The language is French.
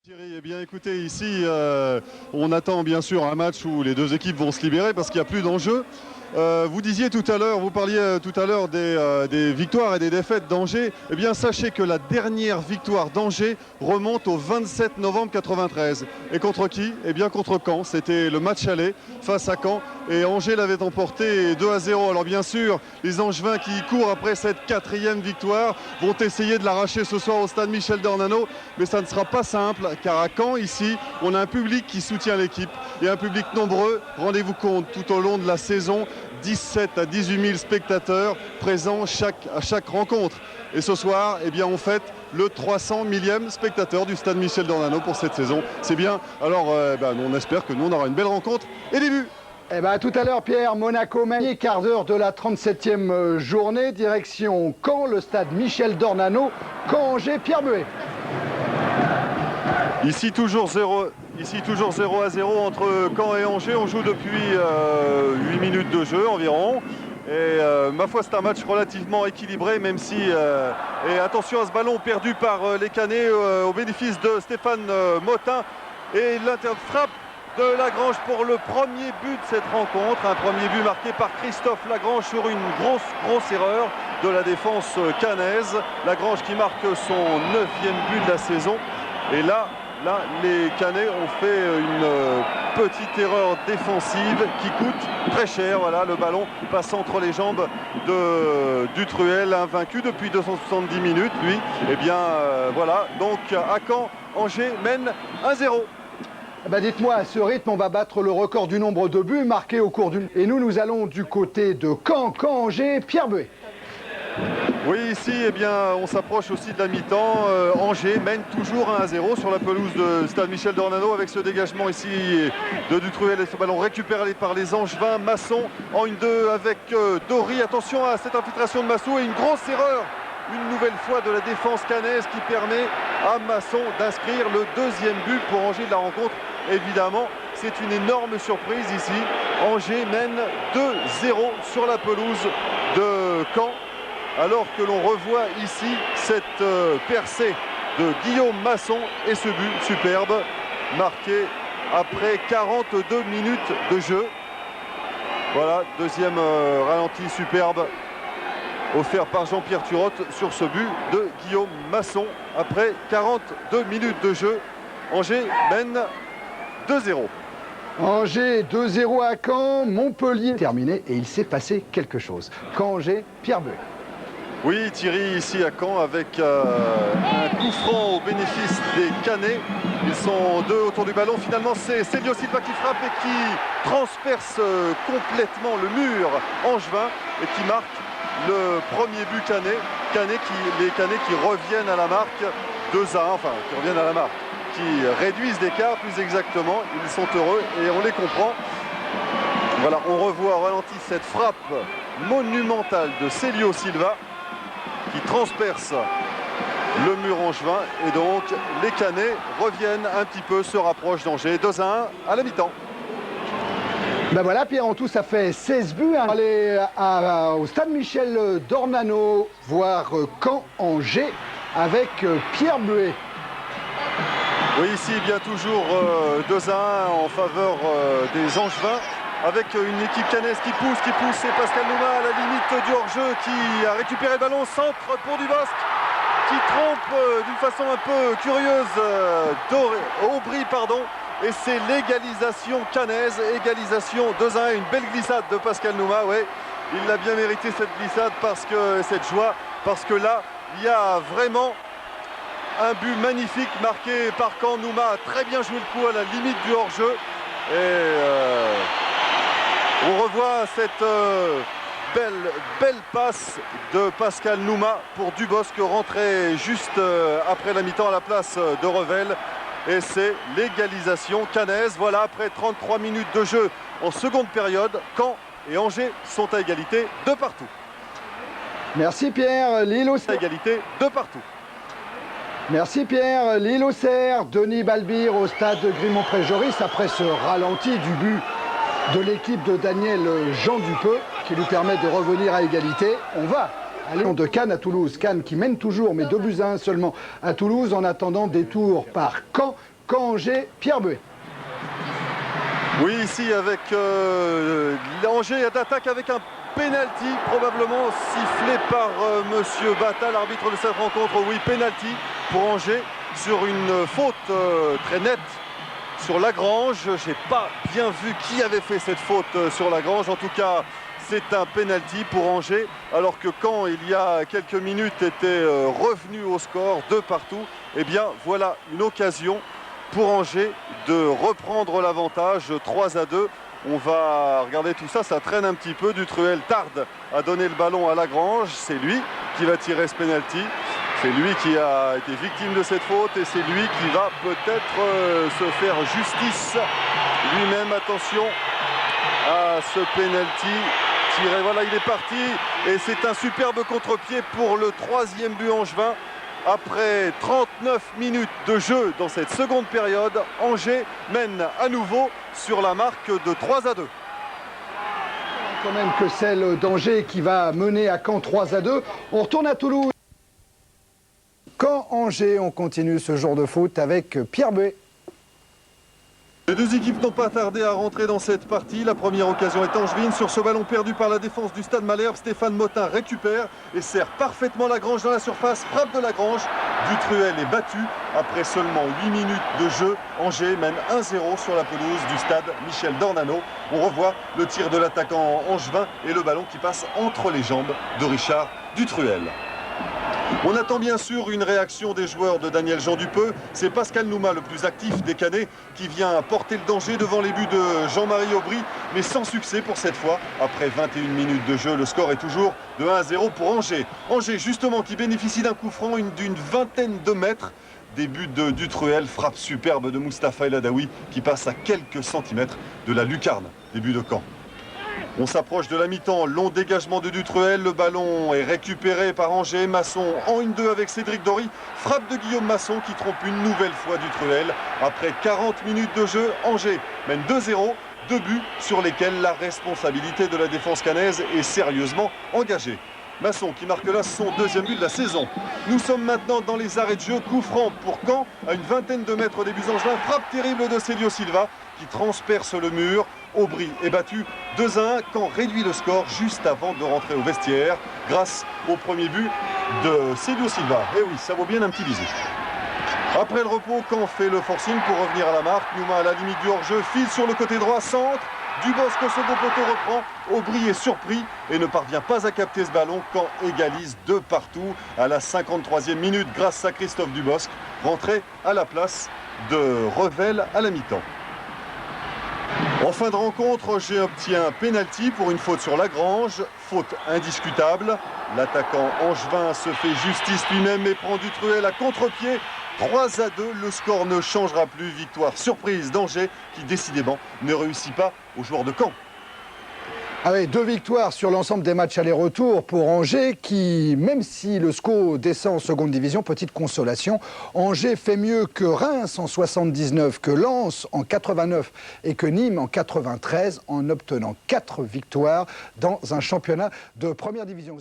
Thierry, eh bien écoutez, ici on attend bien sûr un match où les deux équipes vont se libérer parce qu'il n'y a plus d'enjeu. Vous disiez tout à l'heure, vous parliez tout à l'heure des victoires et des défaites d'Angers. Eh bien sachez que la dernière victoire d'Angers remonte au 27 novembre 93. Et contre qui? Eh bien contre Caen. C'était le match aller face à Caen et Angers l'avait emporté 2-0. Alors bien sûr, les Angevins qui courent après cette quatrième victoire vont essayer de l'arracher ce soir au stade Michel Dornano, mais ça ne sera pas simple car à Caen, ici, on a un public qui soutient l'équipe et un public nombreux. Rendez-vous compte, tout au long de la saison, 17 à 18 000 spectateurs présents à chaque rencontre. Et ce soir, eh bien, on fête le 300 millième spectateur du stade Michel Dornano pour cette saison. C'est bien. Alors, on espère que nous, on aura une belle rencontre et début. Eh ben, tout à l'heure, Pierre, Monaco, Magny, quart d'heure de la 37e journée, direction Caen, le stade Michel Dornano, Caen-Angers, Pierre Buet. Ici toujours 0 à 0 entre Caen et Angers. On joue depuis 8 minutes de jeu environ. Et ma foi, c'est un match relativement équilibré, même si... et attention à ce ballon perdu par les Canets au bénéfice de Stéphane Motin. Et l'inter-frappe de Lagrange pour le premier but de cette rencontre. Un premier but marqué par Christophe Lagrange sur une grosse erreur de la défense cannaise. Lagrange qui marque son 9e but de la saison. Et là, les Canets ont fait une petite erreur défensive qui coûte très cher. Voilà, le ballon passe entre les jambes de Dutruel, invaincu depuis 270 minutes, lui. Eh bien, voilà. Donc, à Caen, Angers mène 1-0. Dites-moi, à ce rythme, on va battre le record du nombre de buts marqués au cours d'une... Et nous allons du côté de Caen-Angers, Pierre Buet. Oui, ici, eh bien, on s'approche aussi de la mi-temps. Angers mène toujours 1-0 sur la pelouse de stade Michel Dornano avec ce dégagement ici de Dutruel et ce ballon récupéré par les Angevins. Masson en 1-2 avec Dory. Attention à cette infiltration de Masson et une grosse erreur une nouvelle fois de la défense cannaise qui permet à Masson d'inscrire le 2e but pour Angers de la rencontre. Évidemment, c'est une énorme surprise ici. Angers mène 2-0 sur la pelouse de Caen. Alors que l'on revoit ici cette percée de Guillaume Masson et ce but superbe marqué après 42 minutes de jeu. Voilà, deuxième ralenti superbe offert par Jean-Pierre Turotte sur ce but de Guillaume Masson après 42 minutes de jeu. Angers mène 2-0. Angers 2-0 à Caen, Montpellier terminé et il s'est passé quelque chose. Caen-Angers, Pierre Buet. Oui, Thierry, ici à Caen, avec un coup franc au bénéfice des Canets. Ils sont deux autour du ballon. Finalement, c'est Célio Silva qui frappe et qui transperce complètement le mur angevin et qui marque le premier but canet. Les Canets qui reviennent à la marque 2-1, enfin, qui reviennent à la marque, qui réduisent l'écart plus exactement. Ils sont heureux et on les comprend. Voilà, on revoit au ralenti cette frappe monumentale de Célio Silva qui transperce le mur angevin et donc les Canets reviennent un petit peu, se rapprochent d'Angers. 2-1 à la mi-temps. Voilà, Pierre, en tout, ça fait 16 buts. Aller au stade Michel Dornano voir Caen-Angers avec Pierre Buet. Oui, ici, bien toujours 2-1 en faveur des Angevins. Avec une équipe cannaise qui pousse, c'est Pascal Nouma à la limite du hors-jeu qui a récupéré le ballon, centre pour Dubosc, qui trompe d'une façon un peu curieuse Aubry, pardon, et c'est l'égalisation cannaise, égalisation 2-1, une belle glissade de Pascal Nouma, ouais, il l'a bien mérité cette glissade cette joie, parce que là, il y a vraiment un but magnifique marqué par Caen. Nouma a très bien joué le coup à la limite du hors-jeu, et on revoit cette belle passe de Pascal Nouma pour Dubosc rentré juste après la mi-temps à la place de Revel. Et c'est l'égalisation cannaise. Voilà, après 33 minutes de jeu en seconde période, Caen et Angers sont à égalité de partout. Merci Pierre, Lille à égalité de partout. Merci Pierre, Lille Auxerre, Denis Balbir au stade de Grimont-Pré-Joris après ce ralenti du but de l'équipe de Daniel Jean Dupeux qui lui permet de revenir à égalité. On va Allez, de Cannes à Toulouse. Cannes qui mène toujours, mais 2-1 seulement à Toulouse en attendant des tours par Caen-Angers, Pierre Buet. Oui, ici avec Angers d'attaque avec un penalty probablement sifflé par Monsieur Bata, l'arbitre de cette rencontre. Oui, penalty pour Angers sur une faute très nette sur Lagrange. J'ai pas bien vu qui avait fait cette faute sur Lagrange. En tout cas, c'est un penalty pour Angers, alors que Caen, il y a quelques minutes, était revenu au score 2 partout. Eh bien, voilà une occasion pour Angers de reprendre l'avantage 3-2. On va regarder tout ça, ça traîne un petit peu. Dutruel tarde à donner le ballon à Lagrange. C'est lui qui va tirer ce penalty. C'est lui qui a été victime de cette faute et c'est lui qui va peut-être se faire justice lui-même. Attention à ce penalty tiré. Voilà, il est parti et c'est un superbe contre-pied pour le 3e but angevin. Après 39 minutes de jeu dans cette seconde période, Angers mène à nouveau sur la marque de 3-2. Quand même que celle d'Angers qui va mener à Caen 3-2. On retourne à Toulouse. Caen-Angers, on continue ce jour de foot avec Pierre Buet. Les deux équipes n'ont pas tardé à rentrer dans cette partie. La première occasion est angevine. Sur ce ballon perdu par la défense du Stade Malherbe, Stéphane Motin récupère et sert parfaitement Lagrange dans la surface. Frappe de Lagrange. Dutruel est battu. Après seulement 8 minutes de jeu, Angers mène 1-0 sur la pelouse du Stade Michel Dornano. On revoit le tir de l'attaquant angevin et le ballon qui passe entre les jambes de Richard Dutruel. On attend bien sûr une réaction des joueurs de Daniel Jean Dupeux. C'est Pascal Nouma, le plus actif des Canets, qui vient porter le danger devant les buts de Jean-Marie Aubry, mais sans succès pour cette fois. Après 21 minutes de jeu, le score est toujours de 1-0 pour Angers. Angers justement qui bénéficie d'un coup franc d'une vingtaine de mètres. Début de Dutruel, frappe superbe de Mustapha El Adaoui qui passe à quelques centimètres de la lucarne. Début de Caen. On s'approche de la mi-temps, long dégagement de Dutruel, le ballon est récupéré par Angers, Masson en 1-2 avec Cédric Dory, frappe de Guillaume Masson qui trompe une nouvelle fois Dutruel. Après 40 minutes de jeu, Angers mène 2-0, 2 buts sur lesquels la responsabilité de la défense cannaise est sérieusement engagée. Masson qui marque là son 2e but de la saison. Nous sommes maintenant dans les arrêts de jeu, coup franc pour Caen, à une vingtaine de mètres des buts angevins, frappe terrible de Célio Silva qui transperce le mur. Aubry est battu 2-1, Caen réduit le score juste avant de rentrer au vestiaire grâce au premier but de Célio Silva. Et oui, ça vaut bien un petit bisou. Après le repos, Caen fait le forcing pour revenir à la marque. Nouma à la limite du hors-jeu, file sur le côté droit, centre. Dubosc au second poteau reprend. Aubry est surpris et ne parvient pas à capter ce ballon. Caen égalise 2 partout à la 53e minute grâce à Christophe Dubosc, rentré à la place de Revel à la mi-temps. En fin de rencontre, j'ai obtenu un pénalty pour une faute sur Lagrange, faute indiscutable. L'attaquant angevin se fait justice lui-même et prend Dutruel à contre-pied. 3-2, le score ne changera plus. Victoire surprise d'Angers qui décidément ne réussit pas aux joueurs de Caen. Ah oui, 2 victoires sur l'ensemble des matchs aller-retour pour Angers qui, même si le SCO descend en seconde division, petite consolation, Angers fait mieux que Reims en 79, que Lens en 89 et que Nîmes en 93 en obtenant 4 victoires dans un championnat de première division.